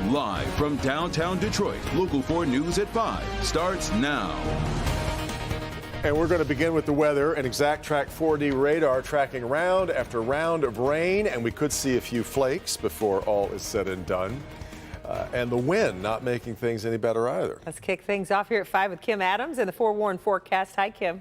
Live from downtown Detroit, Local 4 News at 5 starts now. And we're going to begin with the weather. An exact track 4D radar tracking round after round of rain, and we could see a few flakes before all is said and done. And the wind not making things any better either. Let's kick things off here at 5 with Kim Adams and the forewarned forecast. Hi, Kim.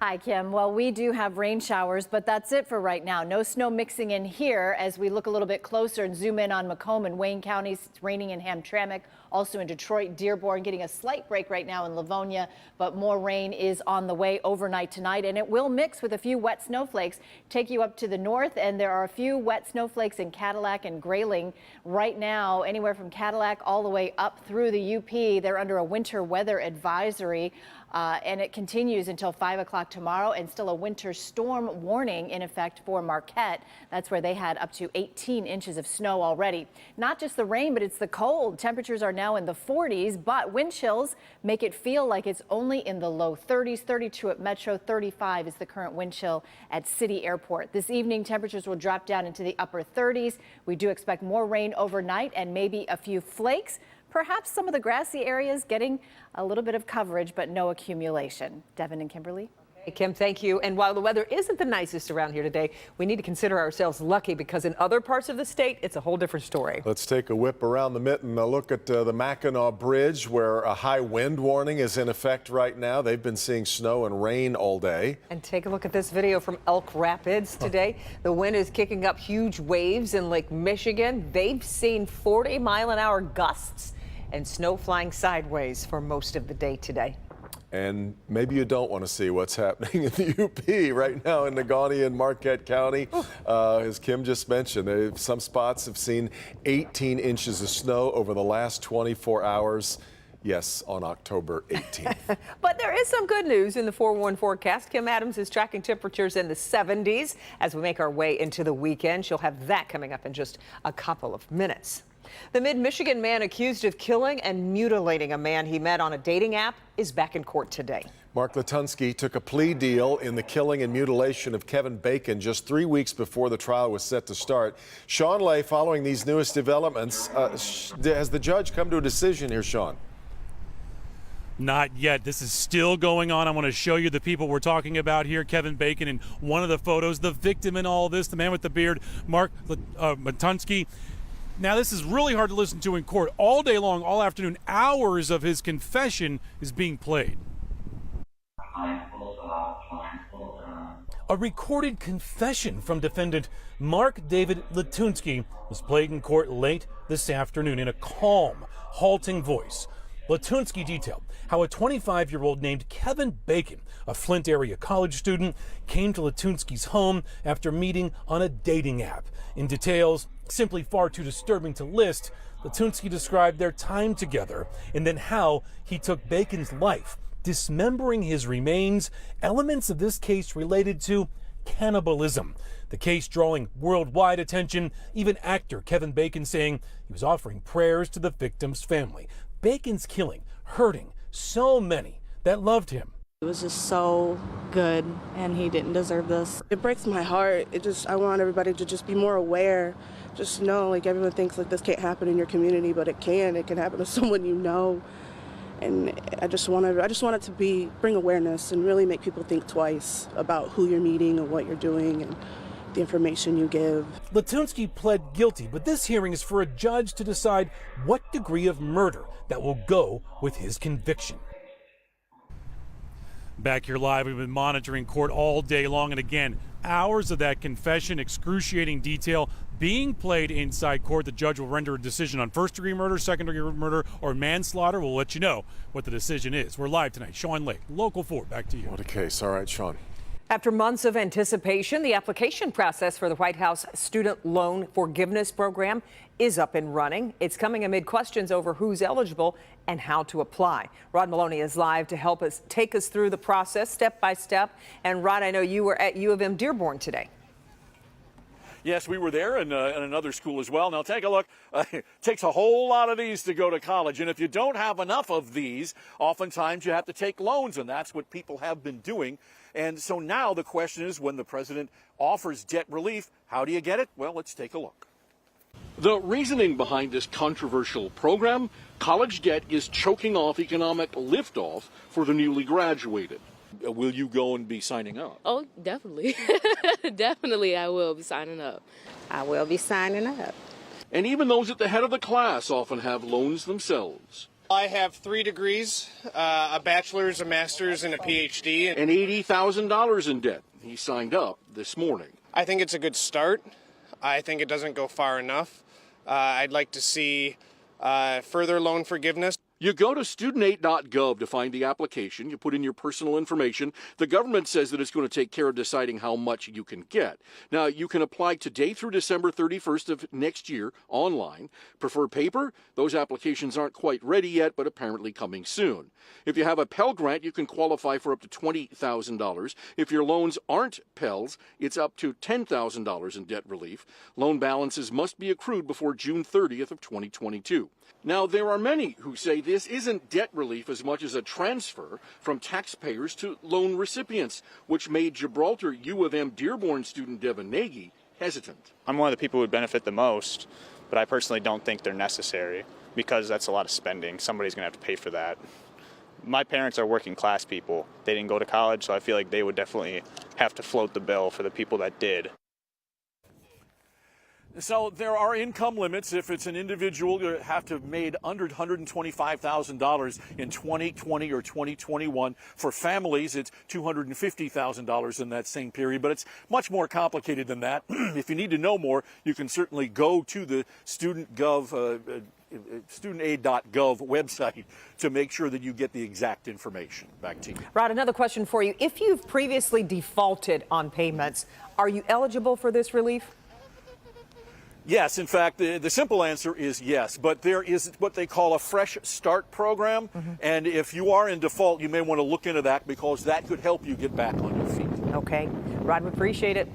Hi, Kim. Well, we do have rain showers, but that's it for right now. No snow mixing in here as we look a little bit closer and zoom in on Macomb and Wayne counties. It's raining in Hamtramck, also in Detroit, Dearborn, getting a slight break right now in Livonia, but more rain is on the way overnight tonight, and it will mix with a few wet snowflakes. Take you up to the north, and there are a few wet snowflakes in Cadillac and Grayling right now, anywhere from Cadillac all the way up through the UP. They're under a winter weather advisory. And it continues until 5 o'clock tomorrow, and still a winter storm warning in effect for Marquette. That's where they had up to 18 inches of snow already. Not just the rain, but it's the cold. Temperatures are now in the 40s, but wind chills make it feel like it's only in the low 30s. 32 at Metro, 35 is the current wind chill at City Airport. This evening, temperatures will drop down into the upper 30s. We do expect more rain overnight and maybe a few flakes. Perhaps some of the grassy areas getting a little bit of coverage, but no accumulation. Devin and Kimberly. Hey, Kim, thank you. And while the weather isn't the nicest around here today, we need to consider ourselves lucky because in other parts of the state, it's a whole different story. Let's take a whip around the mitten. A look at the Mackinac Bridge, where a high wind warning is in effect right now. They've been seeing snow and rain all day. And take a look at this video from Elk Rapids today. The wind is kicking up huge waves in Lake Michigan. They've seen 40-mile-an-hour gusts and snow flying sideways for most of the day today. And maybe you don't want to see what's happening in the UP right now in Negaunee and Marquette County. As Kim just mentioned, some spots have seen 18 inches of snow over the last 24 hours. Yes, on October 18th. But there is some good news in the forewarned forecast. Kim Adams is tracking temperatures in the 70s as we make our way into the weekend. She'll have that coming up in just a couple of minutes. The Mid-Michigan man accused of killing and mutilating a man he met on a dating app is back in court today. Mark Latunsky took a plea deal in the killing and mutilation of Kevin Bacon just 3 weeks before the trial was set to start. Sean Lay, following these newest developments, has the judge come to a decision here, Sean? Not yet. This is still going on. I want to show you the people we're talking about here. Kevin Bacon in one of the photos, the victim in all this, the man with the beard, Mark Latunsky. Now, this is really hard to listen to in court. All day long, all afternoon, hours of his confession is being played. A recorded confession from defendant Mark David Latunsky was played in court late this afternoon in a calm, halting voice. Latunsky detailed how a 25-year-old named Kevin Bacon, a Flint area college student, came to Latunsky's home after meeting on a dating app. In details simply far too disturbing to list, Latunsky described their time together and then how he took Bacon's life, dismembering his remains, elements of this case related to cannibalism. The case drawing worldwide attention, even actor Kevin Bacon saying he was offering prayers to the victim's family. Bacon's killing, hurting so many that loved him. It was just so good, and he didn't deserve this. It breaks my heart. I want everybody to just be more aware. Just know, like, everyone thinks like this can't happen in your community, but it can. It can happen to someone you know. And I just want it to bring awareness and really make people think twice about who you're meeting and what you're doing and the information you give. Latunsky pled guilty, but this hearing is for a judge to decide what degree of murder that will go with his conviction. Back here live, we've been monitoring court all day long, and again, hours of that confession, excruciating detail being played inside court. The judge will render a decision on first-degree murder, second-degree murder, or manslaughter. We'll let you know what the decision is. We're live tonight. Sean Lake, Local 4, back to you. What a case. All right, Sean. After months of anticipation, the application process for the White House Student Loan Forgiveness Program is up and running. It's coming amid questions over who's eligible and how to apply. Rod Maloney is live to help us take us through the process step by step. And Rod, I know you were at U of M Dearborn today. Yes, we were there and another school as well. Now take a look. It takes a whole lot of these to go to college. And if you don't have enough of these, oftentimes you have to take loans, and that's what people have been doing. And so now the question is, when the president offers debt relief, how do you get it? Well, let's take a look. The reasoning behind this controversial program, college debt is choking off economic liftoff for the newly graduated. Will you go and be signing up? Oh, definitely. Definitely I will be signing up. I will be signing up. And even those at the head of the class often have loans themselves. I have 3 degrees, a bachelor's, a master's, and a PhD. And $80,000 in debt. He signed up this morning. I think it's a good start. I think it doesn't go far enough. I'd like to see further loan forgiveness. You go to studentaid.gov to find the application. You put in your personal information. The government says that it's going to take care of deciding how much you can get. Now, you can apply today through December 31st of next year online. Prefer paper? Those applications aren't quite ready yet, but apparently coming soon. If you have a Pell Grant, you can qualify for up to $20,000. If your loans aren't Pels, it's up to $10,000 in debt relief. Loan balances must be accrued before June 30th of 2022. Now, there are many who say this isn't debt relief as much as a transfer from taxpayers to loan recipients, which made Gibraltar U of M Dearborn student Devin Nagy hesitant. I'm one of the people who would benefit the most, but I personally don't think they're necessary because that's a lot of spending. Somebody's going to have to pay for that. My parents are working class people. They didn't go to college, so I feel like they would definitely have to float the bill for the people that did. So there are income limits. If it's an individual, you have to have made under $125,000 in 2020 or 2021. For families, it's $250,000 in that same period. But it's much more complicated than that. If you need to know more, you can certainly go to the studentaid.gov website to make sure that you get the exact information. Back to you. Rod, another question for you. If you've previously defaulted on payments, are you eligible for this relief? Yes, in fact, the simple answer is yes, but there is what they call a fresh start program, and if you are in default, you may want to look into that because that could help you get back on your feet. Okay. Rod, we appreciate it.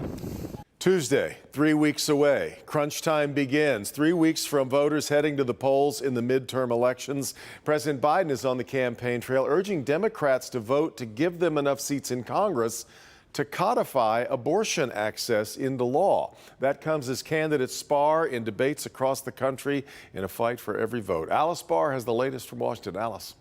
Tuesday, 3 weeks away. Crunch time begins. 3 weeks from voters heading to the polls in the midterm elections. President Biden is on the campaign trail urging Democrats to vote to give them enough seats in Congress to codify abortion access into law. That comes as candidates spar in debates across the country in a fight for every vote. Alice Barr has the latest from Washington. Alice.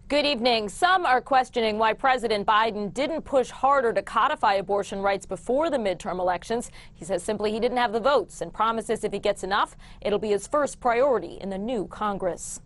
Good evening. Some are questioning why President Biden didn't push harder to codify abortion rights before the midterm elections. He says simply he didn't have the votes and promises if he gets enough, it'll be his first priority in the new Congress.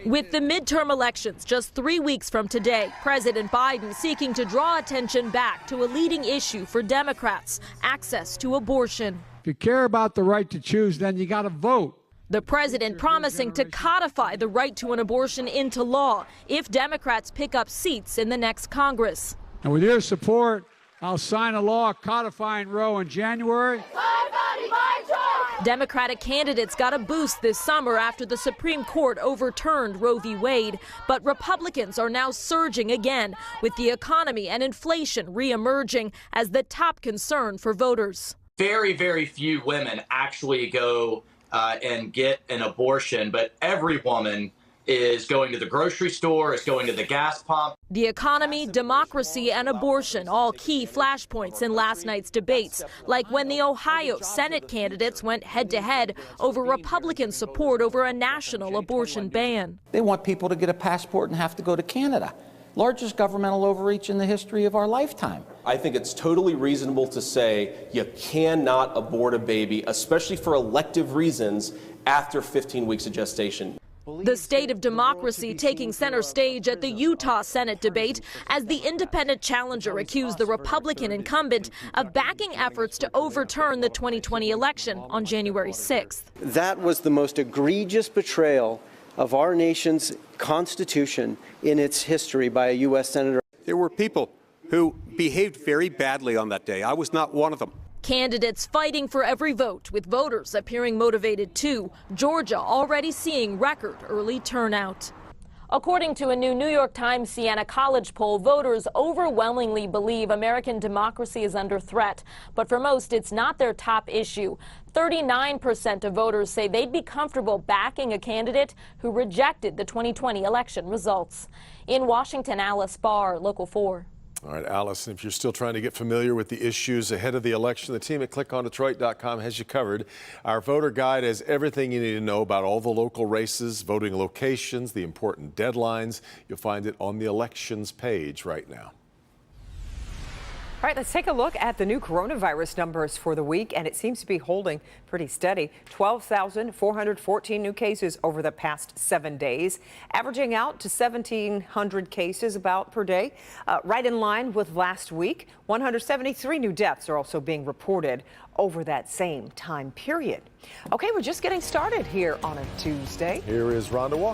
With the midterm elections just 3 weeks from today, President Biden seeking to draw attention back to a leading issue for Democrats, access to abortion. If you care about the right to choose, then you got to vote. The president promising to codify the right to an abortion into law if Democrats pick up seats in the next Congress. And with your support, I'll sign a law codifying Roe in January. My body, my choice. Democratic candidates got a boost this summer after the Supreme Court overturned Roe v. Wade. But Republicans are now surging again, with the economy and inflation reemerging as the top concern for voters. Very, very few women actually go and get an abortion, but every woman is going to the grocery store, is going to the gas pump. The economy, democracy, and abortion, all key flashpoints in last night's debates, like when the Ohio Senate candidates went head-to-head over Republican support over a national abortion ban. They want people to get a passport and have to go to Canada. Largest governmental overreach in the history of our lifetime. I think it's totally reasonable to say you cannot abort a baby, especially for elective reasons, after 15 weeks of gestation. The state of democracy taking center stage at the Utah Senate debate as the independent challenger accused the Republican incumbent of backing efforts to overturn the 2020 election on January 6th. That was the most egregious betrayal of our nation's Constitution in its history by a U.S. Senator. There were people who behaved very badly on that day. I was not one of them. Candidates fighting for every vote, with voters appearing motivated too. Georgia already seeing record early turnout. According to a new New York Times Siena College poll, voters overwhelmingly believe American democracy is under threat. But for most, it's not their top issue. 39% of voters say they'd be comfortable backing a candidate who rejected the 2020 election results. In Washington, Alice Barr, Local 4. All right, Allison, if you're still trying to get familiar with the issues ahead of the election, the team at clickondetroit.com has you covered. Our voter guide has everything you need to know about all the local races, voting locations, the important deadlines. You'll find it on the elections page right now. All right, let's take a look at the new coronavirus numbers for the week, and it seems to be holding pretty steady. 12,414 new cases over the past 7 days, averaging out to 1,700 cases about per day, right in line with last week. 173 new deaths are also being reported over that same time period. Okay, we're just getting started here on a Tuesday. Here is Rhonda Walker.